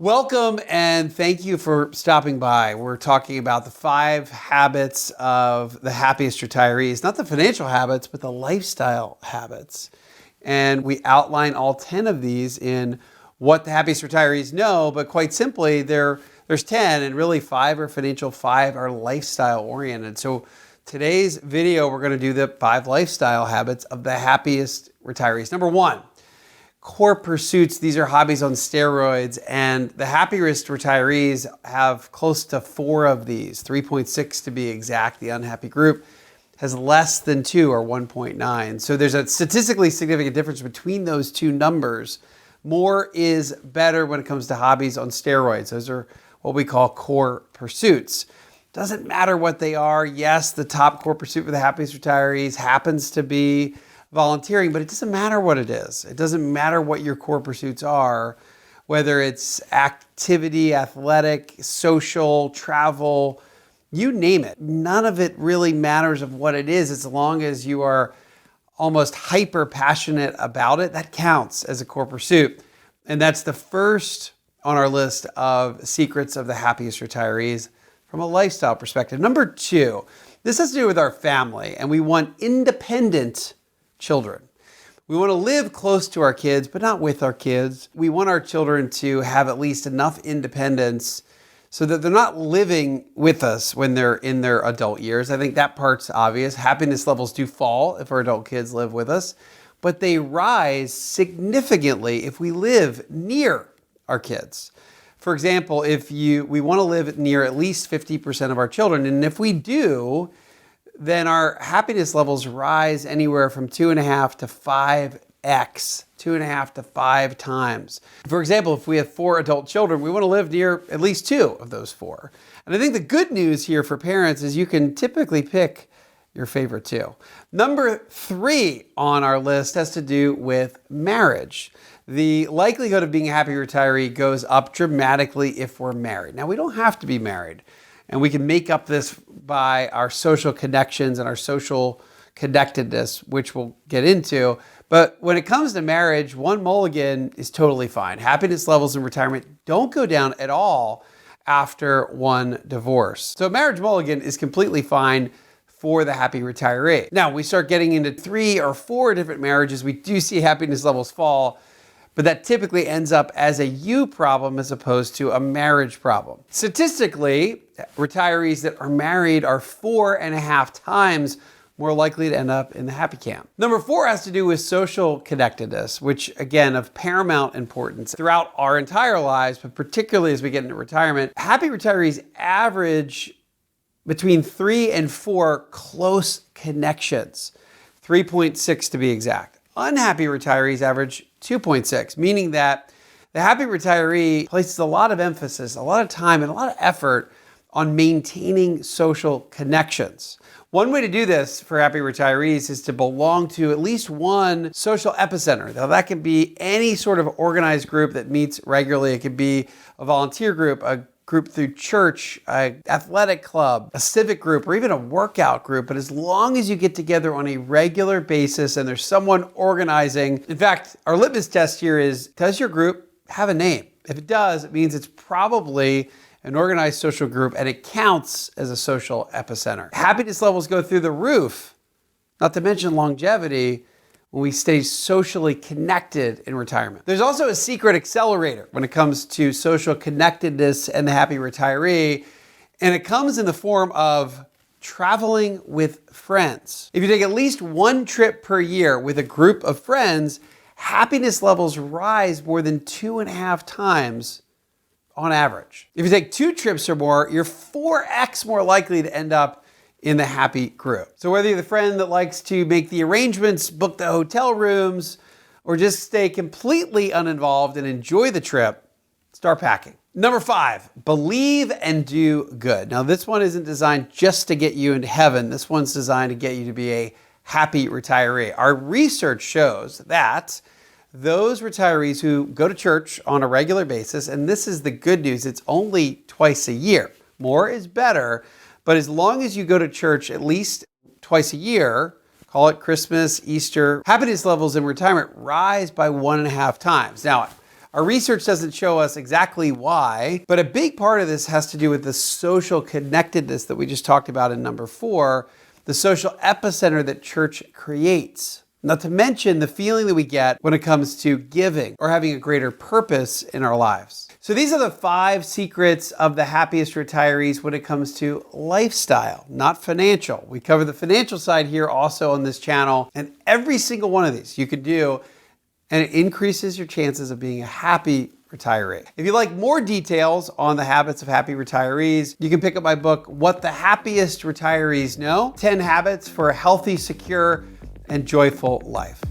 Welcome and thank you for stopping by. We're talking about the 5 habits of the happiest retirees, not the financial habits, but the lifestyle habits. And we outline all 10 of these in What the Happiest Retirees Know, but quite simply, there's 10 and really 5 are financial, 5 are lifestyle oriented. So today's video, we're gonna do the 5 lifestyle habits of the happiest retirees. Number 1. Core pursuits. These are hobbies on steroids, and the happiest retirees have close to 4 of these, 3.6 to be exact. The unhappy group has less than 2 or 1.9. So there's a statistically significant difference between those two numbers. More is better when it comes to hobbies on steroids. Those are what we call core pursuits. Doesn't matter what they are. Yes, the top core pursuit for the happiest retirees happens to be volunteering, but it doesn't matter what it is. It doesn't matter what your core pursuits are, whether it's activity, athletic, social, travel, you name it. None of it really matters of what it is as long as you are almost hyper passionate about it. That counts as a core pursuit. And that's the first on our list of secrets of the happiest retirees from a lifestyle perspective. Number 2, this has to do with our family, and we want independent children. We want to live close to our kids, but not with our kids. We want our children to have at least enough independence so that they're not living with us when they're in their adult years. I think that part's obvious. Happiness levels do fall if our adult kids live with us, but they rise significantly if we live near our kids. For example, we want to live near at least 50% of our children, and if we do, then our happiness levels rise anywhere from 2.5 to 5x, 2.5 to 5 times. For example, if we have 4 adult children, we want to live near at least 2 of those 4. And I think the good news here for parents is you can typically pick your favorite 2. Number 3 on our list has to do with marriage. The likelihood of being a happy retiree goes up dramatically if we're married. Now, we don't have to be married. And we can make up this by our social connections and our social connectedness, which we'll get into. But when it comes to marriage, one mulligan is totally fine. Happiness levels in retirement don't go down at all after one divorce. So marriage mulligan is completely fine for the happy retiree. Now, we start getting into 3 or 4 different marriages, we do see happiness levels fall, but that typically ends up as a you problem as opposed to a marriage problem. Statistically, retirees that are married are 4.5 times more likely to end up in the happy camp. Number 4 has to do with social connectedness, which again, of paramount importance throughout our entire lives, but particularly as we get into retirement. Happy retirees average between 3 and 4 close connections, 3.6 to be exact. Unhappy retirees average 2.6, meaning that the happy retiree places a lot of emphasis, a lot of time, and a lot of effort on maintaining social connections. One way to do this for happy retirees is to belong to at least one social epicenter. Now, that can be any sort of organized group that meets regularly. It could be a volunteer group, a group through church, an athletic club, a civic group, or even a workout group. But as long as you get together on a regular basis and there's someone organizing, in fact, our litmus test here is, does your group have a name? If it does, it means it's probably an organized social group and it counts as a social epicenter. Happiness levels go through the roof, not to mention longevity, when we stay socially connected in retirement. There's also a secret accelerator when it comes to social connectedness and the happy retiree, and it comes in the form of traveling with friends. If you take at least 1 trip per year with a group of friends, happiness levels rise more than 2.5 times on average. If you take 2 trips or more, you're 4x more likely to end up in the happy group. So whether you're the friend that likes to make the arrangements, book the hotel rooms, or just stay completely uninvolved and enjoy the trip, start packing. Number 5, believe and do good. Now, this one isn't designed just to get you into heaven. This one's designed to get you to be a happy retiree. Our research shows that those retirees who go to church on a regular basis, and this is the good news, it's only twice a year. More is better, but as long as you go to church at least twice a year, call it Christmas, Easter, happiness levels in retirement rise by 1.5 times. Now, Our research doesn't show us exactly why, but a big part of this has to do with the social connectedness that we just talked about in number 4, the social epicenter that church creates. Not to mention the feeling that we get when it comes to giving or having a greater purpose in our lives. So these are the 5 secrets of the happiest retirees when it comes to lifestyle, not financial. We cover the financial side here also on this channel, and every single one of these you could do, and it increases your chances of being a happy retiree. If you'd like more details on the habits of happy retirees, you can pick up my book, What the Happiest Retirees Know: 10 Habits for a Healthy, Secure, and Joyful Life.